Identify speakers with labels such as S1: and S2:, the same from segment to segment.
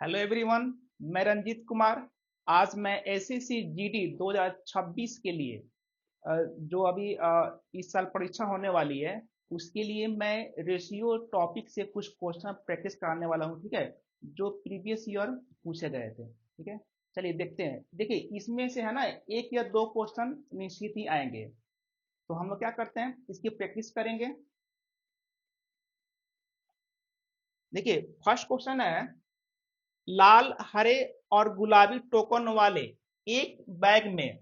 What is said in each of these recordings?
S1: Hello everyone, मैं रंजीत कुमार। आज मैं एसएससी जीडी 2026 के लिए जो अभी इस साल परीक्षा होने वाली है उसके लिए मैं रेशियो टॉपिक से कुछ क्वेश्चन प्रैक्टिस कराने वाला हूँ। ठीक है, जो प्रीवियस ईयर पूछे गए थे। ठीक है, चलिए देखते हैं। देखिए, इसमें से है ना एक या दो क्वेश्चन निश्चित ही आएंगे। तो हम लोग क्या करते हैं, इसकी प्रैक्टिस करेंगे। देखिए, फर्स्ट क्वेश्चन है, लाल, हरे और गुलाबी टोकन वाले एक बैग में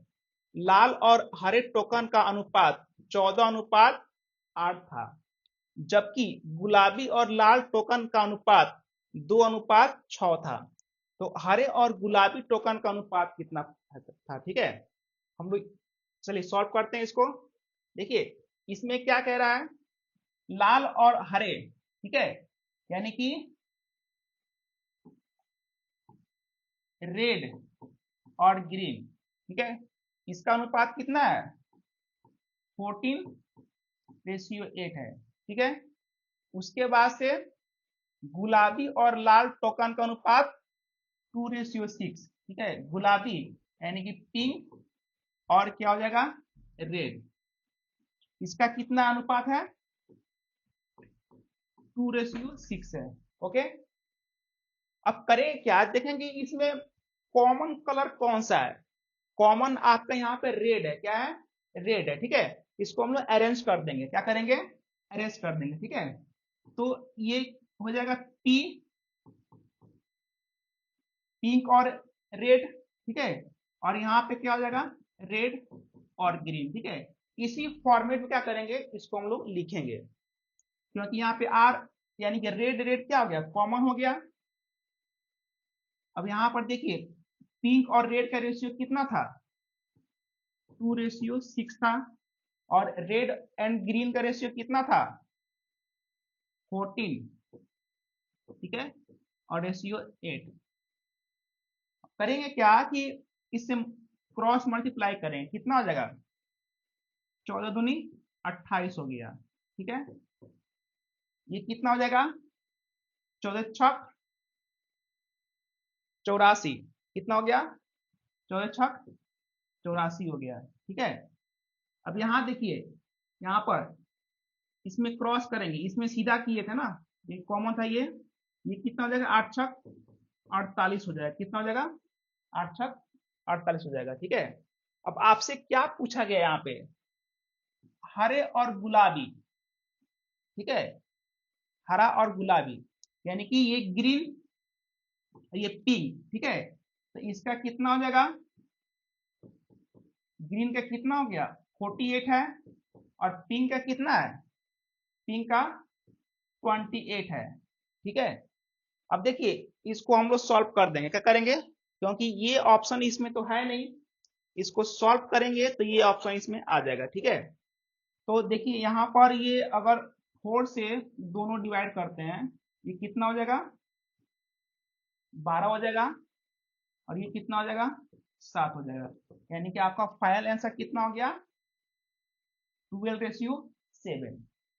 S1: लाल और हरे टोकन का अनुपात 14:8 था, जबकि गुलाबी और लाल टोकन का अनुपात 2:6 था। तो हरे और गुलाबी टोकन का अनुपात कितना था? ठीक है, हम लोग चलिए सॉल्व करते हैं इसको। देखिए, इसमें क्या कह रहा है, लाल और हरे। ठीक है, यानी कि रेड और ग्रीन। ठीक है, इसका अनुपात कितना है? 14:8 है। ठीक है, उसके बाद से गुलाबी और लाल टोकन का अनुपात 2:6। ठीक है, गुलाबी यानी कि पिंक और क्या हो जाएगा, रेड। इसका कितना अनुपात है? 2:6 है। ओके, अब करें क्या, देखेंगे इसमें कॉमन कलर कौन सा है। कॉमन आपका यहाँ पे रेड है। क्या है? रेड है। ठीक है, इसको हम लोग अरेंज कर देंगे। क्या करेंगे? अरेंज कर देंगे। ठीक है, तो ये हो जाएगा पी, पिंक और रेड। ठीक है, और यहाँ पे क्या हो जाएगा, रेड और ग्रीन। ठीक है, इसी फॉर्मेट में क्या करेंगे, इसको हम लोग लिखेंगे, क्योंकि यहाँ पे आर यानी कि रेड रेड क्या हो गया, कॉमन हो गया। अब यहाँ पर देखिए, पिंक और रेड का रेशियो कितना था? 2:6 था। और रेड एंड ग्रीन का रेशियो कितना था? 14। ठीक है, और रेशियो 8। करेंगे क्या कि इससे क्रॉस मल्टीप्लाई करें, कितना हो जाएगा? 14×2 = 28 हो गया। ठीक है, ये कितना हो जाएगा? 14×6 = 84। कितना हो गया? 14×6 = 84 हो गया। ठीक है, अब यहाँ देखिए, यहाँ पर इसमें क्रॉस करेंगे, इसमें सीधा किए थे ना, ये कॉमन था। ये कितना हो जाएगा? 8×6 = 48 हो जाएगा। कितना हो जाएगा? 8×6 = 48 हो जाएगा। ठीक है, अब आपसे क्या पूछा गया यहाँ पे, हरे और गुलाबी। ठीक है, हरा और गुलाबी यानी कि ये ग्रीन, ये पिंक। ठीक है, तो इसका कितना हो जाएगा? ग्रीन का कितना हो गया? 48 है। और पिंक का कितना है? पिंक का 28 है। ठीक है, अब देखिए, इसको हम लोग सॉल्व कर देंगे। क्या करेंगे, क्योंकि ये ऑप्शन इसमें तो है नहीं, इसको सॉल्व करेंगे तो ये ऑप्शन इसमें आ जाएगा। ठीक है, तो देखिए यहाँ पर ये अगर 4 से दोनों डिवाइड करते हैं, ये कितना हो जाएगा? 12 हो जाएगा। और ये कितना हो जाएगा? 7 हो जाएगा। यानी कि आपका फाइनल आंसर कितना हो गया? 12:7।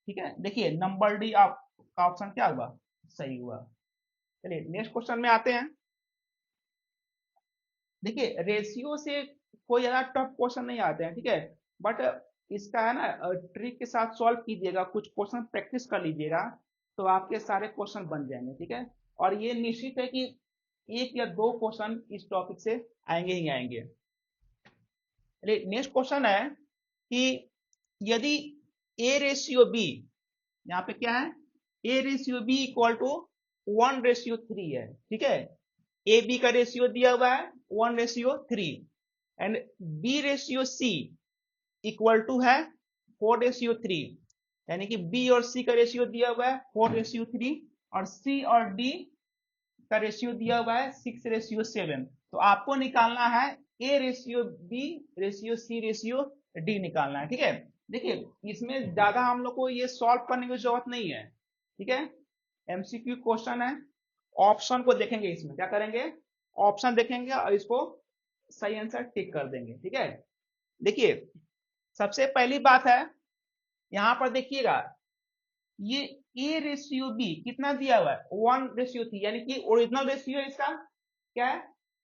S1: ठीक है, देखिए नंबर डी आपका ऑप्शन क्या हुआ, सही हुआ। चलिए नेक्स्ट क्वेश्चन में आते हैं। देखिए, रेशियो से कोई ज्यादा टफ क्वेश्चन नहीं आते हैं। ठीक है, बट इसका है ना ट्रिक के साथ सॉल्व कीजिएगा, कुछ क्वेश्चन प्रैक्टिस कर लीजिएगा, तो आपके सारे क्वेश्चन बन जाएंगे। ठीक है, और ये निश्चित है कि एक या दो क्वेश्चन इस टॉपिक से आएंगे ही आएंगे। नेक्स्ट क्वेश्चन है कि यदि A/B, यहाँ पे क्या है, A/B = 1:3 है। ठीक है, ए बी का रेशियो दिया हुआ है 1:3, एंड B/C है 4:3। यानी कि बी और सी का रेशियो दिया हुआ है 4:3, और सी और डी का रेशियो दिया हुआ है 6:7। तो आपको निकालना है A/B/C/D निकालना है। ठीक है, देखिए इसमें ज्यादा हम लोग को ये सॉल्व करने की जरूरत नहीं है। ठीक है, एमसीक्यू क्वेश्चन है। ऑप्शन को देखेंगे, इसमें क्या करेंगे, ऑप्शन देखेंगे और इसको सही आंसर टिक कर देंगे। ठीक है, देखिए सबसे पहली बात है, यहां पर देखिएगा, ये ए रेशियो बी कितना दिया हुआ है 1:3, यानी कि ओरिजिनल रेशियो इसका क्या है,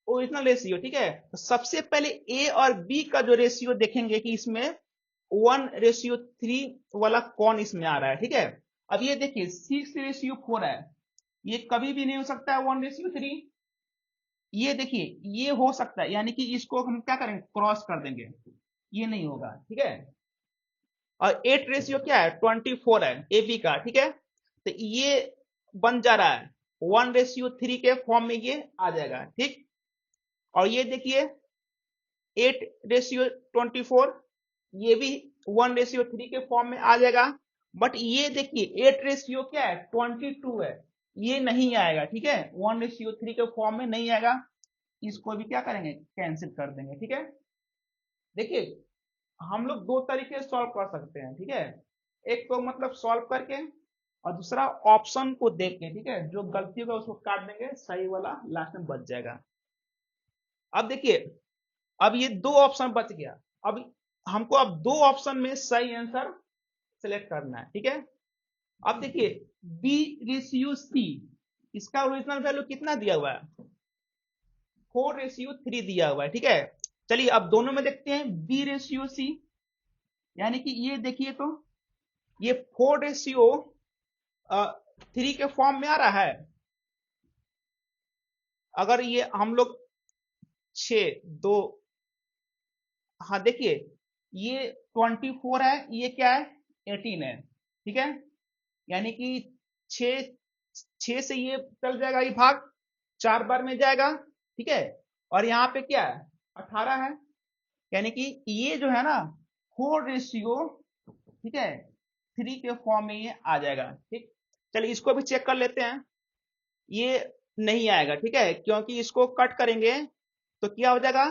S1: ओरिजिनल रेशियो। ठीक है, तो सबसे पहले ए और बी का जो रेशियो देखेंगे कि इसमें 1:3 वाला कौन इसमें आ रहा है। ठीक है, अब ये देखिए 6:4 है, ये कभी भी नहीं हो सकता है 1:3। ये देखिए ये हो सकता है, यानी कि इसको हम क्या करेंगे, क्रॉस कर देंगे, ये नहीं होगा। ठीक है, और 8 रेशियो क्या है 24 है ए बी का। ठीक है, तो ये बन जा रहा है 1:3 के फॉर्म में ये आ जाएगा। ठीक, और ये देखिए 8:24, ये भी 1:3 के फॉर्म में आ जाएगा। बट ये देखिए 8 रेशियो क्या है 22 है, ये नहीं आएगा। ठीक है, 1:3 के फॉर्म में नहीं आएगा, इसको भी क्या करेंगे, कैंसिल कर देंगे। ठीक है, देखिए हम लोग दो तरीके से सॉल्व कर सकते हैं। ठीक है, एक तो मतलब सॉल्व करके, और दूसरा ऑप्शन को देख के। ठीक है, जो गलती होगा उसको काट देंगे, सही वाला लास्ट में बच जाएगा। अब देखिए, अब ये दो ऑप्शन बच गया। अब हमको अब दो ऑप्शन में सही आंसर सिलेक्ट करना है। ठीक है, अब देखिए B/C, इसका ओरिजिनल वैल्यू कितना दिया हुआ है 4:3 दिया हुआ है। ठीक है, चलिए अब दोनों में देखते हैं B/C, यानी कि ये देखिए तो ये 4:3 के फॉर्म में आ रहा है। अगर ये हम लोग 6 2, हाँ देखिए ये 24 है, ये क्या है 18 है। ठीक है, यानी कि 6 6 से ये चल जाएगा, ये भाग 4 बार में जाएगा। ठीक है, और यहाँ पे क्या है 18 है, यानी कि ये जो है ना 4:, ठीक है 3 के फॉर्म में ये आ जाएगा। ठीक, चलिए इसको भी चेक कर लेते हैं, ये नहीं आएगा। ठीक है, क्योंकि इसको कट करेंगे तो क्या हो जाएगा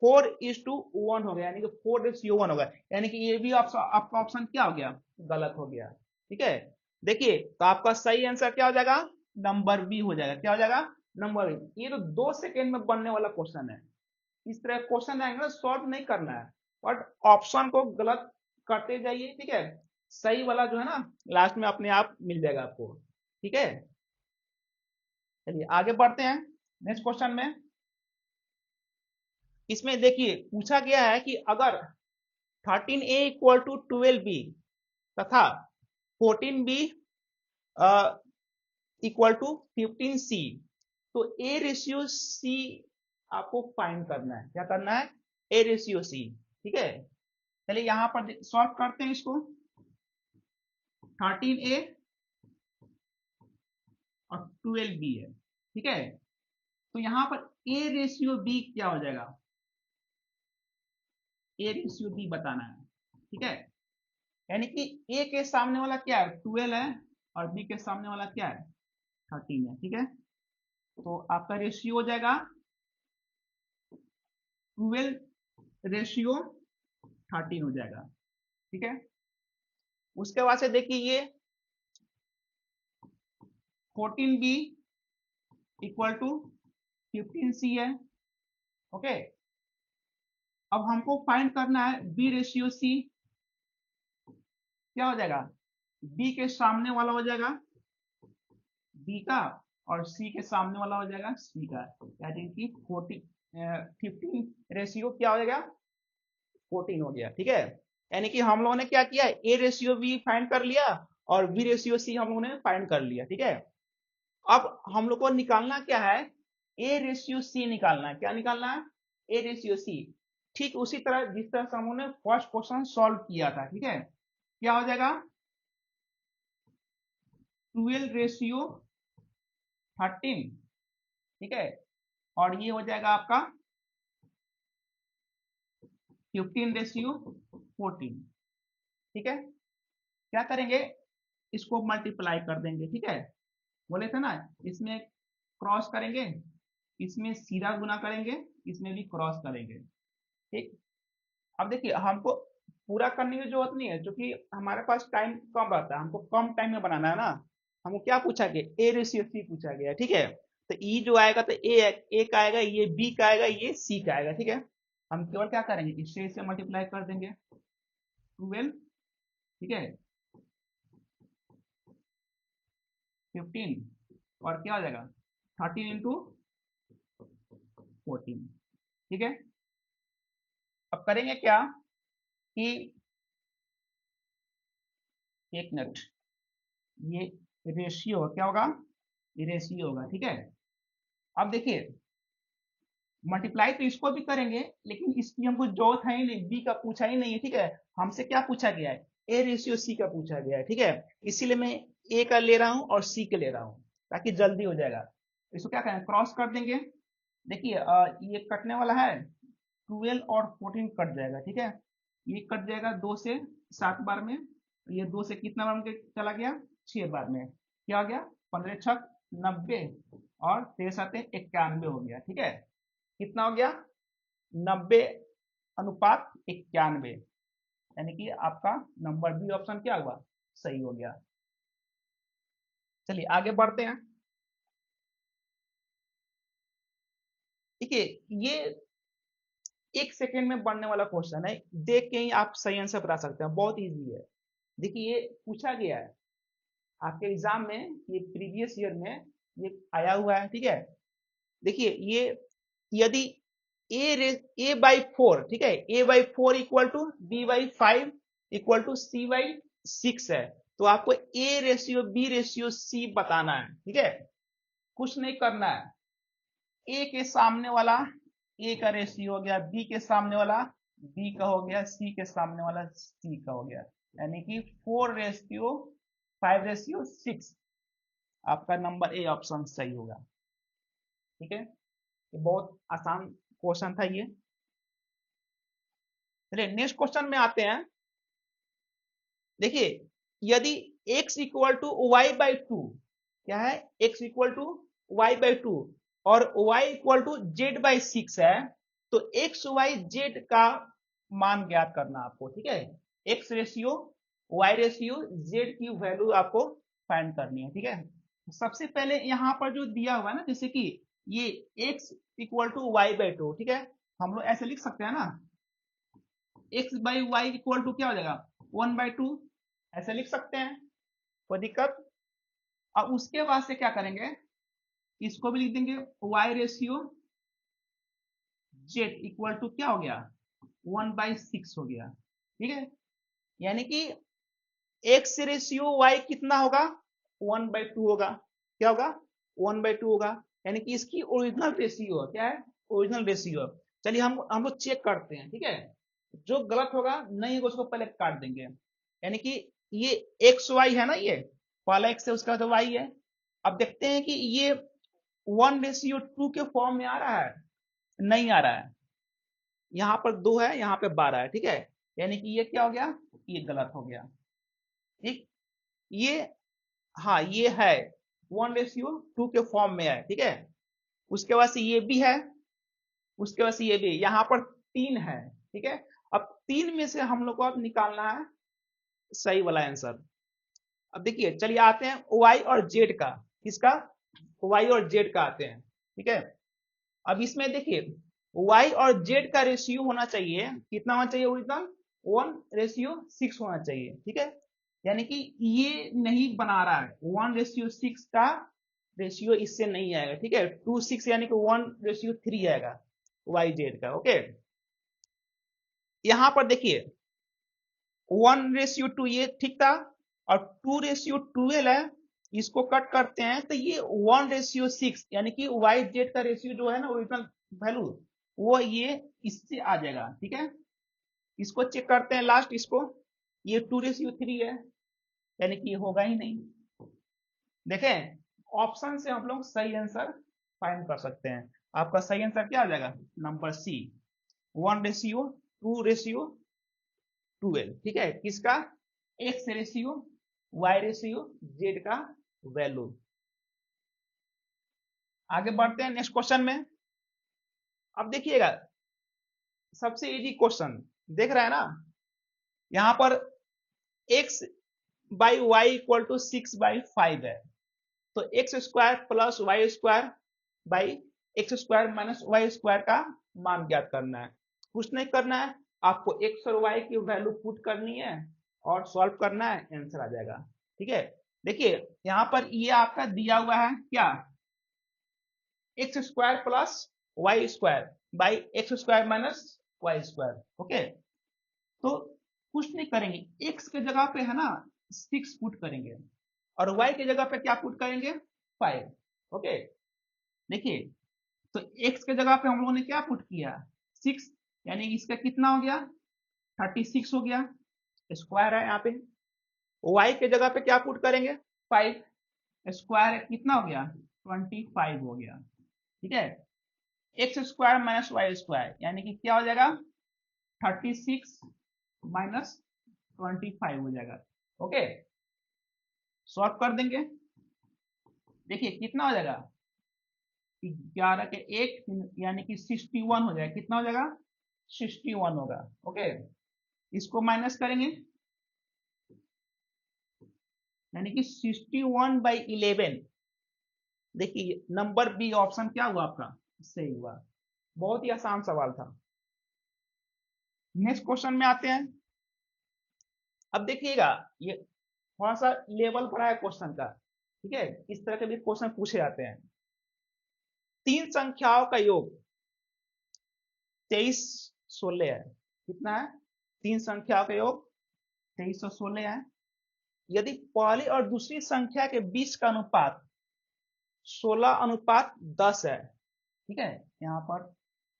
S1: 4:1 हो गया, यानी कि 4:1 होगा, यानी कि ये भी आपका ऑप्शन क्या हो गया, गलत हो गया। ठीक है, देखिए तो आपका सही आंसर क्या हो जाएगा, नंबर बी हो जाएगा। क्या हो जाएगा, नंबर बी। ये तो 2 सेकेंड में बनने वाला क्वेश्चन है, इस तरह क्वेश्चन आएंगे सॉल्व नहीं करना है, बट ऑप्शन को गलत करते जाइए। ठीक है, सही वाला जो है ना लास्ट में अपने आप मिल जाएगा आपको। ठीक है, चलिए आगे बढ़ते हैं नेक्स्ट क्वेश्चन में। इसमें देखिए पूछा गया है कि अगर 13A इक्वल टू 12B तथा 14B इक्वल टू 15C, तो A/C आपको फाइंड करना है। क्या करना है, A/C। ठीक है, चलिए यहां पर सॉल्व करते हैं इसको। 13A और 12B है। ठीक है, तो यहां पर A/B क्या हो जाएगा, A/B बताना है। ठीक है, यानी कि A के सामने वाला क्या है 12 है, और B के सामने वाला क्या है 13 है। ठीक है, तो आपका रेशियो हो जाएगा 12:13 हो जाएगा। ठीक है, उसके बाद से देखिए ये 14B इक्वल टू 15C है। ओके, अब हमको फाइंड करना है B/C, क्या हो जाएगा, B के सामने वाला हो जाएगा B का, और C के सामने वाला हो जाएगा C का, यानी कि 15 क्या हो जाएगा 14 हो गया। ठीक है, यानी कि हम लोगों ने क्या किया, A/B फाइंड कर लिया और B/C हम लोगों ने फाइंड कर लिया। ठीक है, अब हम लोग को निकालना क्या है, A/C निकालना है। क्या निकालना है, A/C। ठीक उसी तरह जिस तरह से हम लोगों ने फर्स्ट क्वेश्चन सॉल्व किया था। ठीक है, क्या हो जाएगा 12:13। ठीक है, और ये हो जाएगा आपका 15:14। ठीक है, क्या करेंगे, इसको मल्टीप्लाई कर देंगे। ठीक है, बोले थे ना इसमें क्रॉस करेंगे, इसमें सीधा गुना करेंगे, इसमें भी क्रॉस करेंगे। ठीक, अब देखिए हमको पूरा करने की जरूरत नहीं है, क्योंकि हमारे पास टाइम कम रहता है, हमको कम टाइम में बनाना है ना। हमको क्या पूछा गया, A/C पूछा गया। ठीक है, तो ई जो आएगा तो ए का आएगा, ये बी का आएगा, ये सी का आएगा। ठीक है, हम केवल क्या करेंगे, इससे मल्टीप्लाई कर देंगे 12। ठीक है, 15 और क्या हो जाएगा 13 इंटू 14। ठीक है, अब करेंगे क्या कि एक मिनट, ये रेशियो क्या होगा, ये रेशियो होगा। ठीक है, अब देखिए मल्टीप्लाई तो इसको भी करेंगे, लेकिन इसकी हमको जरूरत है ही नहीं, बी का पूछा ही नहीं है। ठीक है, हमसे क्या पूछा गया है, ए रेशियो सी का पूछा गया है। ठीक है, इसीलिए मैं ए का ले रहा हूं और सी का ले रहा हूं ताकि जल्दी हो जाएगा। इसको क्या करें, क्रॉस कर देंगे। देखिए ये कटने वाला है, 12 और 14 कट जाएगा। ठीक है, ये कट जाएगा 2 से 7 बार में, ये 2 से कितना बार में चला गया, 6 बार में। क्या हो गया, 15 छक 90 और 3 7 91 हो गया। ठीक है, कितना हो गया, 90 अनुपात 91, यानी कि आपका नंबर बी ऑप्शन क्या हुआ, सही हो गया। चलिए आगे बढ़ते हैं। देखिए ये 1 सेकेंड में बढ़ने वाला क्वेश्चन है, देख के ही आप सही आंसर बता सकते हैं, बहुत इजी है। देखिए ये पूछा गया है आपके एग्जाम में, ये प्रीवियस ईयर में ये आया हुआ है। ठीक है, देखिए ये यदि ए बाई 4, ठीक है, A by 4 equal to B by 5 equal to C by 6 है, तो आपको A ratio B ratio C बताना है। ठीक है, कुछ नहीं करना है, ए के सामने वाला ए का रेशियो हो गया, बी के सामने वाला बी का हो गया, सी के सामने वाला सी का हो गया, यानी कि 4 रेशियो 5 रेशियो 6, आपका नंबर ए ऑप्शन सही होगा। ठीक है, ये बहुत आसान क्वेश्चन था ये। चलिए नेक्स्ट क्वेश्चन में आते हैं। देखिए यदि x equal to y by two, क्या है, x equal to y by two और y equal to z by 6 है, तो x y z का मान ज्ञात करना आपको। ठीक है, x ratio y ratio z की वैल्यू आपको फाइंड करनी है। ठीक है, सबसे पहले यहाँ पर जो दिया हुआ है ना, जैसे कि ये x equal to y by two, ठीक है, हम लोग ऐसे लिख सकते हैं ना, x by y equal to क्या हो जाएगा 1/2, ऐसे लिख सकते हैं, कोई दिक्कत। अब उसके बाद से क्या करेंगे, इसको भी लिख देंगे y ratio z equal to क्या हो गया 1/6 हो गया। ठीक है, यानी कि x रेशियो y कितना होगा 1/2 होगा, क्या होगा 1/2 होगा, यानी कि इसकी ओरिजिनल रेशियो क्या है, ओरिजिनल रेशियो। चलिए हम लोग चेक करते हैं। ठीक है, जो गलत होगा नहीं होगा उसको पहले काट देंगे, यानी कि ये एक्स वाई है ना, ये पहला एक्स है उसका तो वाई है। अब देखते हैं कि ये 1/2 के फॉर्म में आ रहा है, नहीं आ रहा है, यहाँ पर 2 है, यहाँ पे 12 है। ठीक है, यानी कि ये क्या हो गया, ये गलत हो गया। ठीक, ये हाँ ये है 1/2 के फॉर्म में है। ठीक है, उसके बाद से ये भी है, उसके बाद से ये भी, यहाँ पर 3 है। ठीक है, अब 3 में से हम लोग को अब निकालना है सही वाला आंसर। अब देखिए चलिए आते हैं y और z का, किसका, y और z का आते हैं। ठीक है, अब इसमें देखिए y और z का रेशियो होना चाहिए, कितना होना चाहिए ओरिजिनल 1/6 होना चाहिए। ठीक है, यानी कि ये नहीं बना रहा है, 1/6 का रेशियो इससे नहीं आएगा। ठीक है, 2 6 यानी कि 1/3 आएगा y z का। ओके, यहां पर देखिए 1/2 ये ठीक था, और 2/12 है, इसको कट करते हैं तो ये 1/6 यानी कि वाई जेड का रेशियो जो है ना ओरिजिनल वैल्यू, वो ये इससे आ जाएगा। ठीक है, इसको चेक करते हैं लास्ट, इसको ये 2/3 है, यानी कि ये होगा ही नहीं। देखें ऑप्शन से हम लोग सही आंसर फाइंड कर सकते हैं। आपका सही आंसर क्या आ जाएगा, नंबर सी 1/2/12। ठीक है, किसका, x ratio y ratio z का वैल्यू। आगे बढ़ते हैं नेक्स्ट क्वेश्चन में। अब देखिएगा सबसे इजी क्वेश्चन देख रहे हैं ना, यहां पर x by y equal to 6/5 है, तो x square plus y square by x square minus y square का मान ज्ञात करना है। कुछ नहीं करना है, आपको एक्स और वाई की वैल्यू पुट करनी है और सॉल्व करना है, आंसर आ जाएगा। ठीक है, देखिए यहां पर ये आपका दिया हुआ है क्या, x square plus y square by x square minus y square. Okay, तो कुछ नहीं करेंगे, एक्स के जगह पे है ना 6 पुट करेंगे और वाई की जगह पे क्या पुट करेंगे 5। ओके, देखिए तो एक्स के जगह पे हम लोगों ने क्या पुट किया 6, यानी इसका कितना हो गया 36 हो गया, स्क्वायर है यहाँ पे। वाई के जगह पे क्या पुट करेंगे 5, स्क्वायर कितना हो गया 25 हो गया। ठीक है, x square minus y square यानी कि क्या हो जाएगा 36 माइनस 25 हो जाएगा। ओके, सॉल्व कर देंगे, देखिए कितना हो जाएगा 11 के 1 यानी कि 61 हो जाएगा। कितना हो जाएगा 61 होगा। ओके, इसको माइनस करेंगे यानी कि 61/11। देखिए नंबर बी ऑप्शन क्या हुआ आपका सही हुआ। बहुत ही आसान सवाल था। नेक्स्ट क्वेश्चन में आते हैं। अब देखिएगा ये थोड़ा सा लेवल बढ़ा है क्वेश्चन का। ठीक है, इस तरह के भी क्वेश्चन पूछे जाते हैं। तीन संख्याओं का योग 2316 है। कितना है, तीन संख्याओं का योग 2316 है। यदि पहली और दूसरी संख्या के बीच का अनुपात 16:10 है। ठीक है, यहाँ पर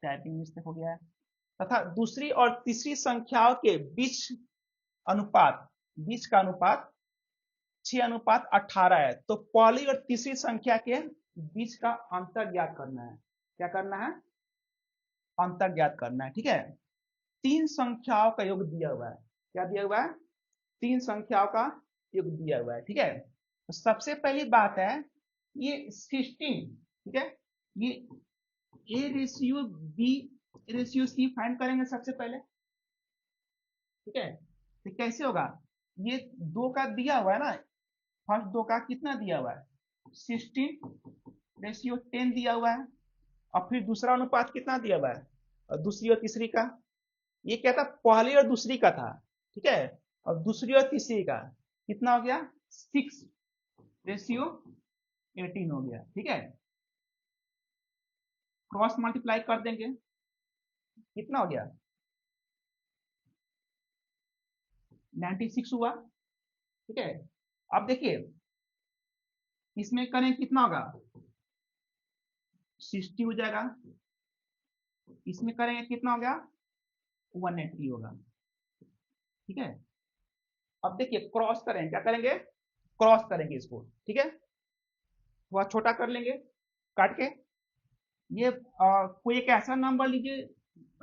S1: टाइपिंग मिस्टेक हो गया है। तथा दूसरी और तीसरी संख्याओं के बीच का अनुपात 6:18 है, तो पहली और तीसरी संख्या के बीच का अंतर ज्ञात करना है। क्या करना है, अंतर ज्ञात करना है। ठीक है, तीन संख्याओं का योग दिया हुआ है। क्या दिया हुआ है, तीन संख्याओं का योग दिया हुआ है। ठीक है, तो सबसे पहली बात है ये 16। ठीक है, ये a ratio B ratio c find करेंगे सबसे पहले। ठीक है, तो कैसे होगा, ये दो का दिया हुआ है ना, फर्स्ट दो का कितना दिया हुआ है 16:10 दिया हुआ है। और फिर दूसरा अनुपात कितना दिया हुआ है, और दूसरी और तीसरी का। ये क्या था, पहली और दूसरी का था। ठीक है, और दूसरी और तीसरी का कितना हो गया 6:18 हो गया। ठीक है, क्रॉस मल्टीप्लाई कर देंगे, कितना हो गया 96 हुआ। ठीक है, अब देखिए इसमें करें कितना होगा 60 हो जाएगा, इसमें करेंगे कितना हो गया 180 होगा। ठीक है, अब देखिए क्रॉस करें, क्या करेंगे क्रॉस करेंगे इसको। ठीक है, थोड़ा छोटा कर लेंगे काट के। ये कोई एक ऐसा नंबर लीजिए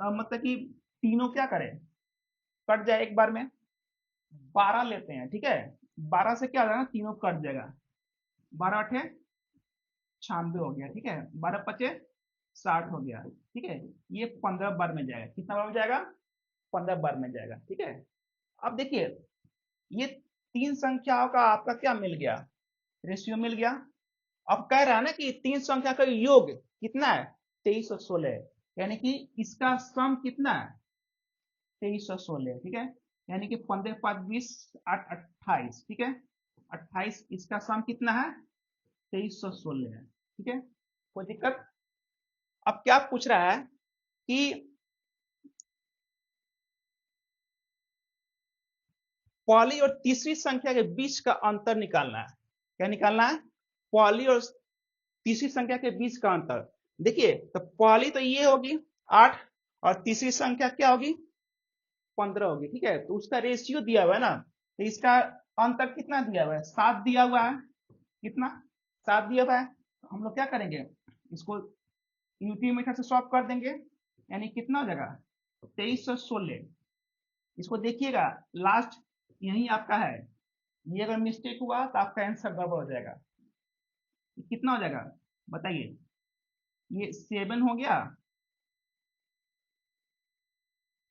S1: मतलब कि तीनों क्या करें कट जाए एक बार में। 12 लेते हैं। ठीक है, 12 से क्या हो जाएगा तीनों कट जाएगा, 12 × 8 = 96 हो गया। ठीक है, 12×5 = 60 हो गया। ठीक है, ये 15 बार में जाएगा, कितना बार में जाएगा 15 बार में जाएगा। ठीक है, अब देखिए ये तीन संख्याओं का आपका क्या मिल गया रेशियो मिल गया। अब कह रहा है ना कि तीन संख्या का योग कितना है 2316, यानी कि इसका सम कितना है 2316। ठीक है, यानी कि 15 × 5 = 20, 8 × 28। ठीक है, 28, इसका सम कितना है 2316 है। ठीक है, कोई दिक्कत। अब क्या पूछ रहा है कि पहली और तीसरी संख्या के बीच का अंतर निकालना है। क्या निकालना है, पहली और तीसरी संख्या के बीच का अंतर। देखिए तो पहली तो ये होगी 8 और तीसरी संख्या क्या होगी 15 होगी। ठीक है, तो उसका रेशियो दिया हुआ है ना, तो इसका अंतर कितना दिया हुआ है 7 दिया हुआ है। कितना 7 दिया हुआ है, तो हम लोग क्या करेंगे इसको यूटी मेथड से सॉल्व कर देंगे, यानी कितना हो जाएगा 2316। इसको देखिएगा लास्ट यही आपका है, ये अगर मिस्टेक हुआ तो आपका आंसर गड़बड़ हो जाएगा। कितना हो जाएगा बताइए, ये 7 हो गया,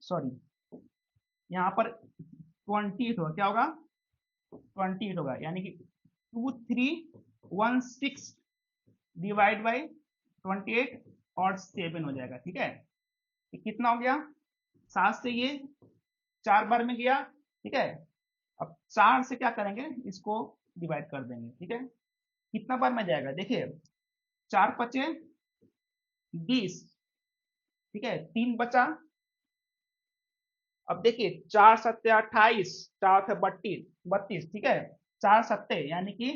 S1: सॉरी यहाँ पर 28 होगा। क्या होगा 28 होगा, यानी कि 2316 डिवाइड बाई 28 और 7 हो जाएगा। ठीक है, ये कितना हो गया 7 से ये 4 बार में गया। ठीक है, अब 4 से क्या करेंगे इसको डिवाइड कर देंगे, ठीक है। कितना बार में जाएगा, देखिए 4×5 = 20, ठीक है, 3 बचा। अब देखिए 4×7 = 28, 4×8 = 32, ठीक है, 4×7 यानी कि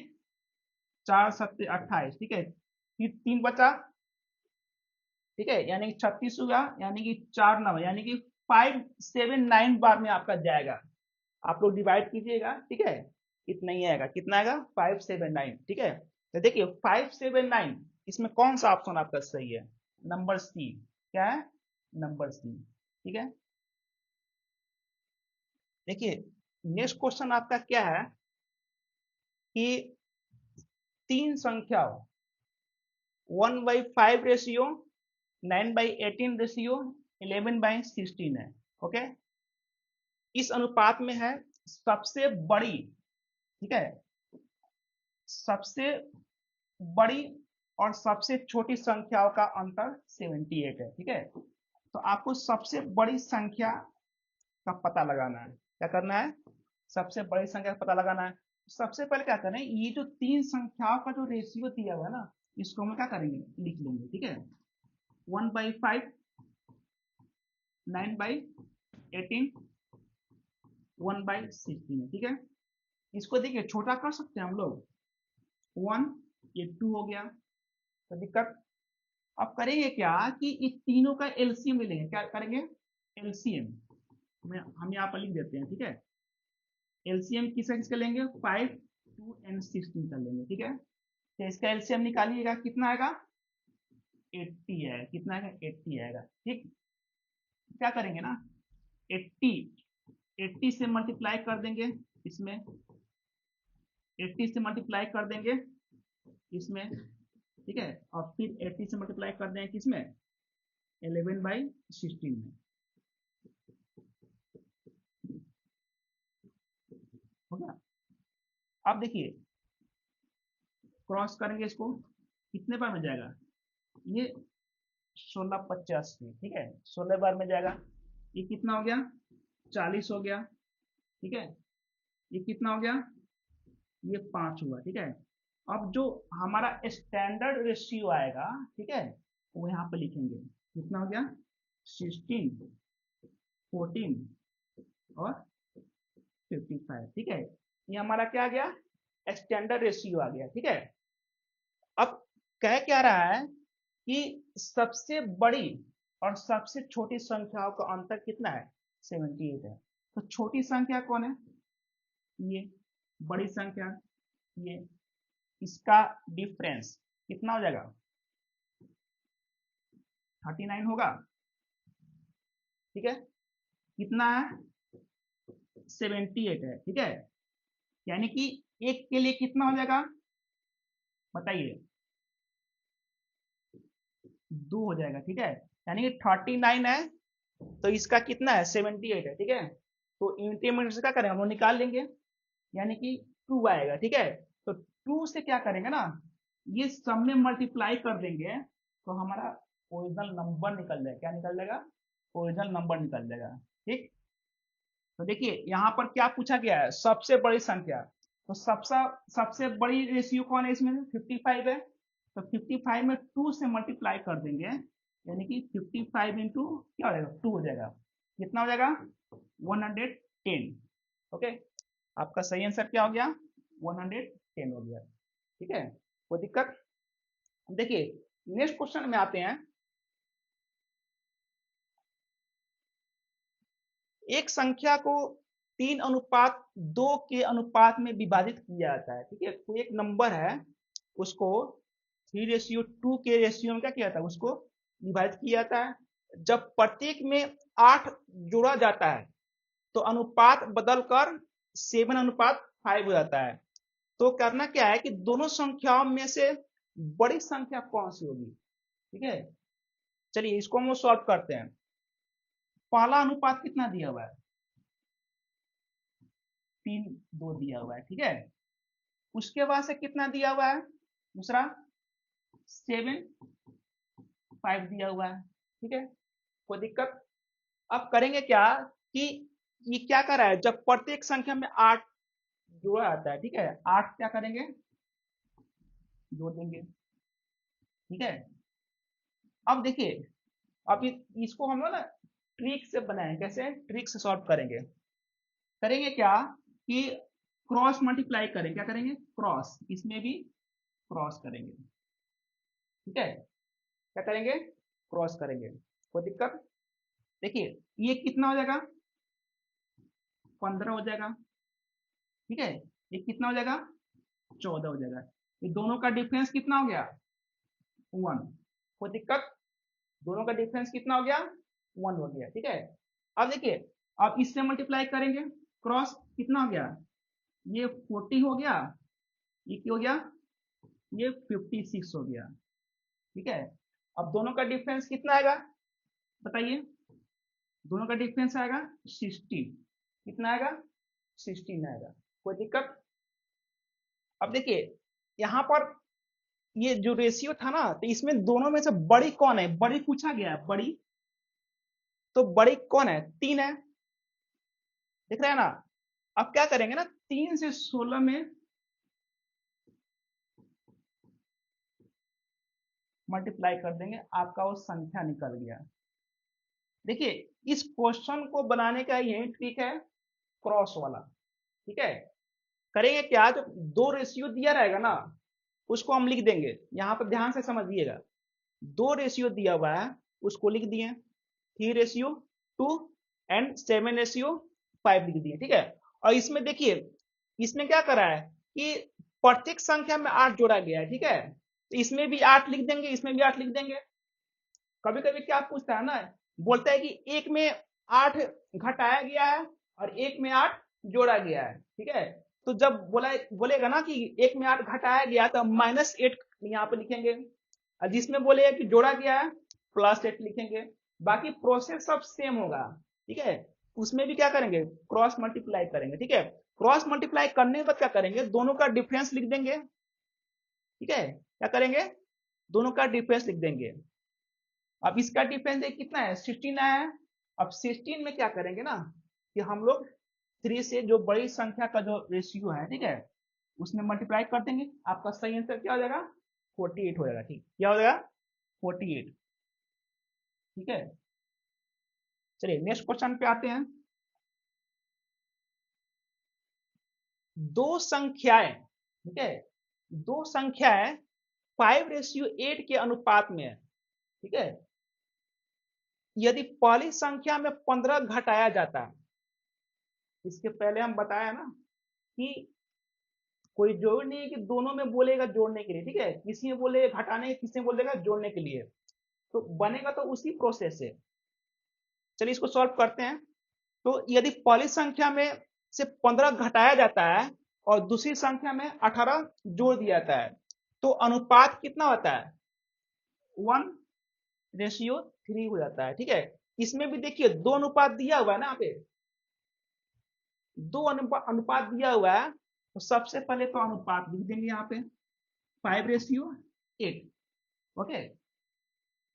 S1: 4×7 = 28, ठीक है, फिर 3 बचा, ठीक है, यानी कि 36 हुआ, यानी कि 4×9 यानी कि 579 बार में आपका जाएगा। आप लोग डिवाइड कीजिएगा, ठीक है, इतना ही आएगा, कितना आएगा 579, ठीक है। तो देखिए 579, इसमें कौन सा ऑप्शन आपका सही है, नंबर सी, क्या है, नंबर सी, ठीक है। देखिए नेक्स्ट क्वेश्चन आपका क्या है कि तीन संख्याओं 1/5 रेशियो, 9/18 रेशियो, 11/16 है, ओके। इस अनुपात में है सबसे बड़ी, ठीक है, सबसे बड़ी और सबसे छोटी संख्याओं का अंतर 78 है, ठीक है। तो आपको सबसे बड़ी संख्या का पता लगाना है, क्या करना है, सबसे बड़ी संख्या का पता लगाना है। सबसे पहले क्या करें, ये जो तीन संख्याओं का जो रेशियो दिया हुआ है ना, इसको हम क्या करेंगे, लिख लेंगे, ठीक है। 1/5, 9/18, 1/16, ठीक है। इसको देखिए छोटा कर सकते हैं हम लोग, 1, ये 2 हो गया, तो दिक्कत। अब करेंगे क्या कि इस तीनों का एलसीएम ले लेंगे, क्या करेंगे, एलसीएम में हम यहाँ पर लिख देते हैं, ठीक है। एलसीएम किस का लेंगे, 5, 2 एंड 16 कर लेंगे, ठीक है। तो इसका एलसीएम निकालिएगा, कितना आएगा, 80 है, कितना आएगा, 80 आएगा, ठीक। क्या करेंगे ना, 80 80 से मल्टीप्लाई कर देंगे इसमें, 80 से मल्टीप्लाई कर देंगे इसमें, ठीक है, और फिर 80 से मल्टीप्लाई कर देंगे किसमें, 11/16 में, हो गया। अब देखिए क्रॉस करेंगे इसको, कितने बार में जाएगा, ये 16×85, ठीक है, 16 बार में जाएगा। ये कितना हो गया, 40 हो गया, ठीक है। ये कितना हो गया, ये 5 हुआ, ठीक है। अब जो हमारा स्टैंडर्ड रेशियो आएगा, ठीक है, वो यहाँ पे लिखेंगे, कितना हो गया, 16, 14 और 55, ठीक है। ये हमारा क्या आ गया, स्टैंडर्ड रेशियो आ गया, ठीक है। अब कह क्या रहा है कि सबसे बड़ी और सबसे छोटी संख्याओं का अंतर कितना है, 78 है। तो छोटी संख्या कौन है, ये, बड़ी संख्या ये, इसका डिफरेंस कितना हो जाएगा, 39 होगा, ठीक है। कितना है, 78 है, ठीक है। यानी कि एक के लिए कितना हो जाएगा, बताइए, 2 हो जाएगा, ठीक है। यानी कि 39 है, तो इसका कितना है, 78 है, ठीक है। तो इंटीमेट से क्या करेंगे, हम लोग निकाल लेंगे, यानी कि 2 आएगा, ठीक है। तो 2 से क्या करेंगे ना, ये सब में मल्टीप्लाई कर देंगे, तो हमारा ओरिजिनल नंबर निकल जाएगा, क्या निकल जाएगा, ओरिजिनल नंबर निकल जाएगा, ठीक। तो देखिए यहाँ पर क्या पूछा गया है, सबसे बड़ी संख्या, तो सबसे सबसे बड़ी रेशियो कौन है इसमें, 55 है। तो 55 में 2 से मल्टीप्लाई कर देंगे, यानी कि 55 इंटू क्या हो जाएगा, 2 हो जाएगा, कितना हो जाएगा, 110, ओके। आपका सही आंसर क्या हो गया, 110 हो गया, ठीक है, कोई दिक्कत। देखिए नेक्स्ट क्वेश्चन में आते हैं। एक संख्या को 3:2 के अनुपात में विभाजित किया जाता है, ठीक है। कोई एक नंबर है, उसको 3:2 के रेशियो में क्या किया जाता है, उसको विभाजित किया जाता है। जब प्रत्येक में 8 जोड़ा जाता है तो अनुपात बदलकर 7:5 हो जाता है। तो करना क्या है कि दोनों संख्याओं में से बड़ी संख्या कौन सी होगी, ठीक है। चलिए इसको हम सॉल्व करते हैं। पहला अनुपात कितना दिया हुआ है, 3:2 दिया हुआ है, ठीक है। उसके बाद से कितना दिया हुआ है, दूसरा 7:5 दिया हुआ है, ठीक है, कोई दिक्कत। अब करेंगे क्या कि ये क्या कर रहा है, जब प्रत्येक संख्या में 8 जोड़ा जाता है, ठीक है। 8 क्या करेंगे, जोड़ देंगे, ठीक है। अब देखिए, अब इसको हम लोग ना ट्रिक से बनाएंगे, कैसे ट्रिक से सॉल्व करेंगे। करेंगे क्या कि क्रॉस मल्टीप्लाई करेंगे, क्या करेंगे, क्रॉस, इसमें भी क्रॉस करेंगे, ठीक है। क्या करेंगे, क्रॉस करेंगे, कोई दिक्कत। देखिए ये कितना हो जाएगा, 15 हो जाएगा, ठीक है। ये कितना हो जाएगा, 14 हो जाएगा। ये दोनों का डिफरेंस कितना हो गया, 1, कोई दिक्कत। दोनों का डिफरेंस कितना हो गया, 1 हो गया, ठीक है। अब देखिए, अब इससे मल्टीप्लाई करेंगे, क्रॉस कितना हो गया, ये 40 हो गया, ये क्या हो गया, ये 56 हो गया, ठीक है। अब दोनों का डिफरेंस कितना आएगा, बताइए। दोनों का डिफरेंस आएगा 16, कितना आएगा, 16 आएगा, कोई दिक्कत। अब देखिए यहाँ पर ये जो रेशियो था ना, तो इसमें दोनों में से बड़ी कौन है, बड़ी पूछा गया है, बड़ी, तो बड़ी कौन है, 3 है, दिख रहा है ना। अब क्या करेंगे ना, 3 से 16 में मल्टीप्लाई कर देंगे, आपका वो संख्या निकल गया। देखिए इस क्वेश्चन को बनाने का यही ट्रिक है, क्रॉस वाला, ठीक है। करेंगे क्या, जो दो रेशियो दिया रहेगा ना, उसको हम लिख देंगे। यहाँ पर ध्यान से समझिएगा, दो रेशियो दिया हुआ है, उसको लिख दिए, 3:2 एंड 7:5 लिख दिए, ठीक है। और इसमें देखिए, इसमें क्या करा है कि प्रत्येक संख्या में 8 जोड़ा गया है, ठीक है। तो इसमें भी 8 लिख देंगे, इसमें भी 8 लिख देंगे। कभी कभी क्या पूछता है ना, बोलता है कि एक में 8 घटाया गया है और एक में 8 जोड़ा गया है, ठीक है। तो जब बोलेगा ना कि एक में 8 घटाया गया, तो -8 यहाँ पे लिखेंगे, और जिसमें बोलेगा कि जोड़ा गया है, +8 लिखेंगे। बाकी प्रोसेस सब सेम होगा, ठीक है। उसमें भी क्या करेंगे, क्रॉस मल्टीप्लाई करेंगे, ठीक है। क्रॉस मल्टीप्लाई करने के बाद क्या करेंगे, दोनों का डिफरेंस लिख देंगे, ठीक है। क्या करेंगे, दोनों का डिफरेंस लिख देंगे। अब इसका डिफरेंस कितना है, 16 आया है। अब 16 में क्या करेंगे ना, कि हम लोग 3 से जो बड़ी संख्या का जो रेशियो है, ठीक है, उसमें मल्टीप्लाई कर देंगे। आपका सही आंसर क्या हो जाएगा, 48 हो जाएगा, ठीक, क्या हो जाएगा, 48, ठीक है। चलिए नेक्स्ट क्वेश्चन पे आते हैं। दो संख्याएं, ठीक है, दो संख्याएं 5:8 के अनुपात में है, ठीक है। यदि पहली संख्या में 15 घटाया जाता है, इसके पहले हम बताया ना कि कोई जरूरी नहीं है कि दोनों में बोलेगा जोड़ने के लिए, ठीक है। किसी में बोलेगा घटाने, किसी में बोलेगा जोड़ने के लिए, तो बनेगा तो उसी प्रोसेस से। चलिए इसको सॉल्व करते हैं। तो यदि पहली संख्या में से 15 घटाया जाता है और दूसरी संख्या में 18 जोड़ दिया जाता है, तो अनुपात कितना होता है, 1:3 हो जाता है, ठीक है। इसमें भी देखिए दो अनुपात दिया हुआ है ना, यहाँ पे दो अनुपात दिया हुआ है। तो सबसे पहले तो अनुपात लिख देंगे यहाँ पे, 5:8, ओके।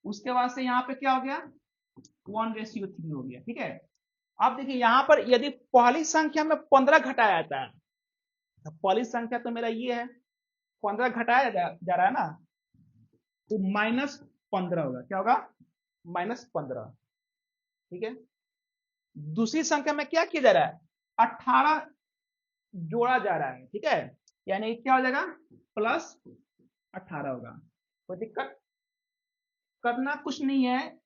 S1: उसके बाद से यहाँ पे क्या हो गया, 1:3 हो गया, ठीक है। अब देखिए यहाँ पर यदि पहली संख्या में 15 घटाया जाता है, तो पहली संख्या तो मेरा ये है, 15 घटाया जा रहा है ना, तो -15 होगा, क्या होगा, -15, ठीक है। दूसरी संख्या में क्या किया जा रहा है, 18 जोड़ा जा रहा है, ठीक है। यानी क्या हो जाएगा, +18 होगा। कोई दिक्कत, करना कुछ नहीं है,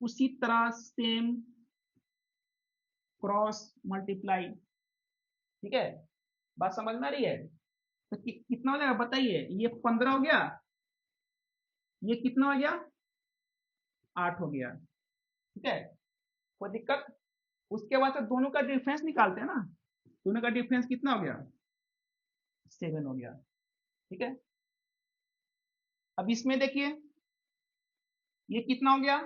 S1: उसी तरह सेम क्रॉस मल्टीप्लाई, ठीक है। बात समझ में आ रही है। तो कितना हो जाएगा बताइए, ये 15 हो गया, ये कितना हो गया, 8 हो गया, ठीक है। कोई दिक्कत। उसके बाद से दोनों का डिफरेंस निकालते हैं ना, दोनों का डिफरेंस कितना हो गया, 7 हो गया, ठीक है। अब इसमें देखिए ये कितना हो गया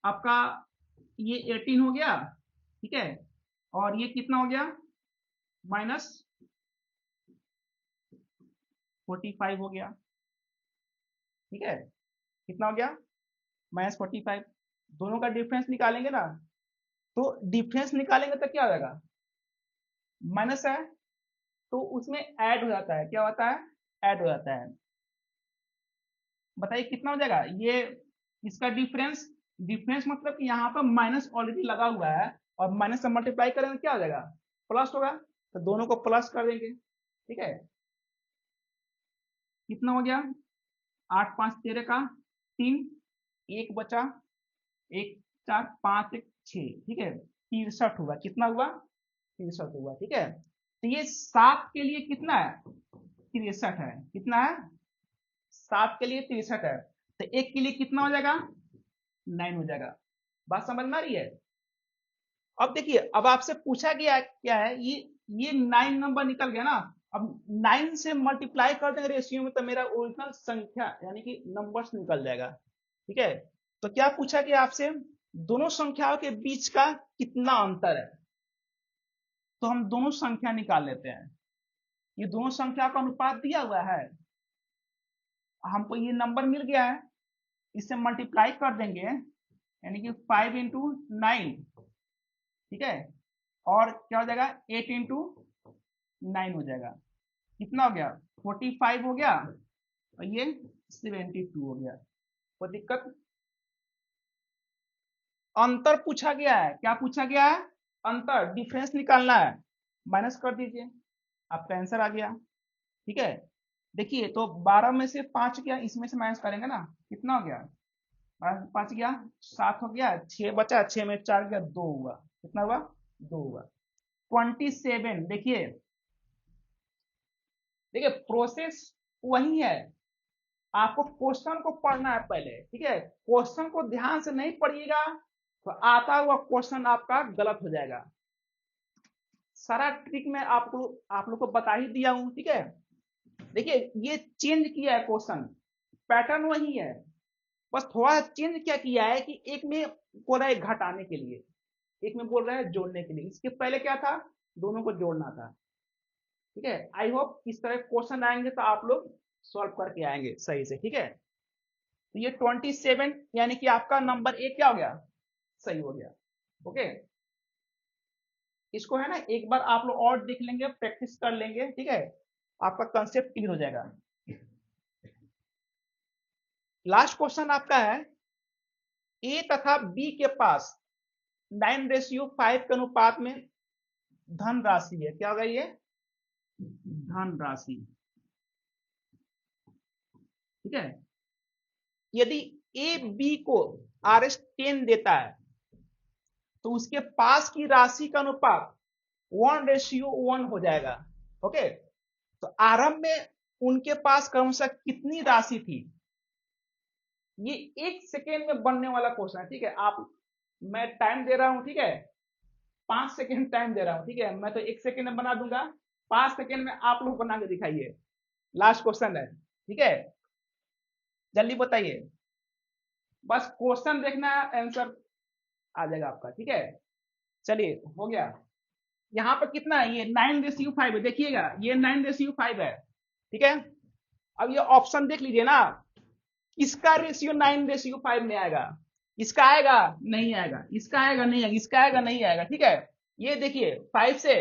S1: आपका, ये 18 हो गया, ठीक है। और ये कितना हो गया, -45 हो गया, ठीक है। कितना हो गया, -45। दोनों का डिफरेंस निकालेंगे ना, तो डिफरेंस निकालेंगे तो क्या हो जाएगा, माइनस है तो उसमें ऐड हो जाता है, क्या होता है, ऐड हो जाता है। बताइए कितना हो जाएगा ये, इसका डिफरेंस, डिफरेंस मतलब कि यहाँ पर माइनस ऑलरेडी लगा हुआ है और माइनस से मल्टीप्लाई करेंगे क्या हो जाएगा, प्लस होगा, तो दोनों को प्लस कर देंगे। ठीक है, कितना हो गया, 8 5 13 का 3, एक बचा, एक 4 5 1 6, ठीक है, 63 हुआ, कितना हुआ, 63 हुआ। ठीक है, तो ये 7 के लिए कितना है, 63 है, कितना है, 7 के लिए 63 है, तो एक के लिए कितना हो जाएगा, 9 हो जाएगा। बात समझ में आ रही है। अब देखिए, अब आपसे पूछा गया क्या है, ये 9 नंबर निकल गया ना, अब 9 से मल्टीप्लाई कर देंगे रेशियो में तो मेरा ओरिजिनल संख्या यानी कि नंबर्स निकल जाएगा। ठीक है, तो क्या पूछा गया आपसे, दोनों संख्याओं के बीच का कितना अंतर है, तो हम दोनों संख्या निकाल लेते हैं। ये दोनों संख्या का अनुपात दिया हुआ है, हमको ये नंबर मिल गया है, इससे मल्टीप्लाई कर देंगे यानी कि 5 इंटू 9, ठीक है, और क्या हो जाएगा 8 इंटू 9 हो जाएगा, कितना हो गया 45 हो गया, और ये 72 हो गया। कोई दिक्कत, अंतर पूछा गया है, क्या पूछा गया है, अंतर, डिफरेंस निकालना है, माइनस कर दीजिए, आपका आंसर आ गया। ठीक है, देखिए तो 12 में से 5 गया, इसमें से माइनस करेंगे ना, कितना हो गया, 5 गया 7 हो गया, 6 बचा, 6 में 4 गया 2 हुआ, कितना हुआ, 2 हुआ, 27। देखिए देखिए प्रोसेस वही है, आपको क्वेश्चन को पढ़ना है पहले। ठीक है, क्वेश्चन को ध्यान से नहीं पढ़िएगा तो आता हुआ क्वेश्चन आपका गलत हो जाएगा। सारा ट्रिक मैं आप लोग को बता ही दिया हूं। ठीक है, देखिए ये चेंज किया है क्वेश्चन, पैटर्न वही है, बस थोड़ा चेंज क्या किया है कि एक में बोल रहा है घटाने के लिए, एक में बोल रहा है जोड़ने के लिए, इसके पहले क्या था, दोनों को जोड़ना था। ठीक है, आई होप इस तरह क्वेश्चन आएंगे तो आप लोग सॉल्व करके आएंगे सही से। ठीक है, तो ये 27 यानी कि आपका नंबर ए क्या हो गया, सही हो गया। ओके, इसको है ना एक बार आप लोग और देख लेंगे, प्रैक्टिस कर लेंगे, ठीक है, आपका कंसेप्ट क्लियर हो जाएगा। लास्ट क्वेश्चन आपका है, ए तथा बी के पास 9:5 के अनुपात में धन राशि है, क्या होगा ये, धन राशि। ठीक है, यदि ए बी को RS10 देता है तो उसके पास की राशि का अनुपात 1:1 हो जाएगा। ओके, तो आरंभ में उनके पास क्रमशः कितनी राशि थी, ये 1 सेकेंड में बनने वाला क्वेश्चन है। ठीक है, आप, मैं टाइम दे रहा हूं, ठीक है, 5 सेकेंड टाइम दे रहा हूं, ठीक है, मैं तो 1 सेकेंड में बना दूंगा, 5 सेकेंड में आप लोग बना के दिखाइए। लास्ट क्वेश्चन है, ठीक है, जल्दी बताइए, बस क्वेश्चन देखना है, आंसर आ जाएगा आपका। ठीक है, चलिए हो गया। यहाँ पर कितना है, ये 9:5 है, देखिएगा ये 9:5 है। ठीक है, अब ये ऑप्शन देख लीजिए ना, इसका रेशियो 9:5 में आएगा, इसका आएगा नहीं आएगा, इसका आएगा नहीं आएगा, इसका आएगा नहीं आएगा। ठीक है, ये देखिए 5 से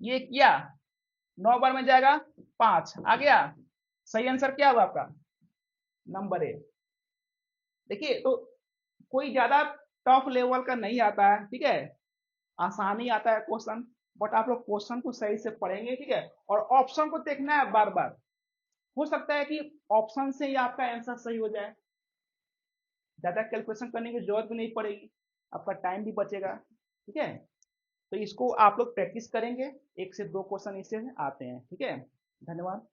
S1: ये किया, 9 बार में जाएगा 5 आ गया, सही आंसर क्या हुआ आपका, नंबर ए। देखिए तो कोई ज्यादा टफ लेवल का नहीं आता है, ठीक है, आसानी आता है क्वेश्चन, बट आप लोग क्वेश्चन को सही से पढ़ेंगे। ठीक है, और ऑप्शन को देखना है बार बार, हो सकता है कि ऑप्शन से ही आपका आंसर सही हो जाए, ज्यादा कैलकुलेशन करने की जरूरत भी नहीं पड़ेगी, आपका टाइम भी बचेगा। ठीक है, तो इसको आप लोग प्रैक्टिस करेंगे, 1 से 2 क्वेश्चन इससे आते हैं। ठीक है, धन्यवाद।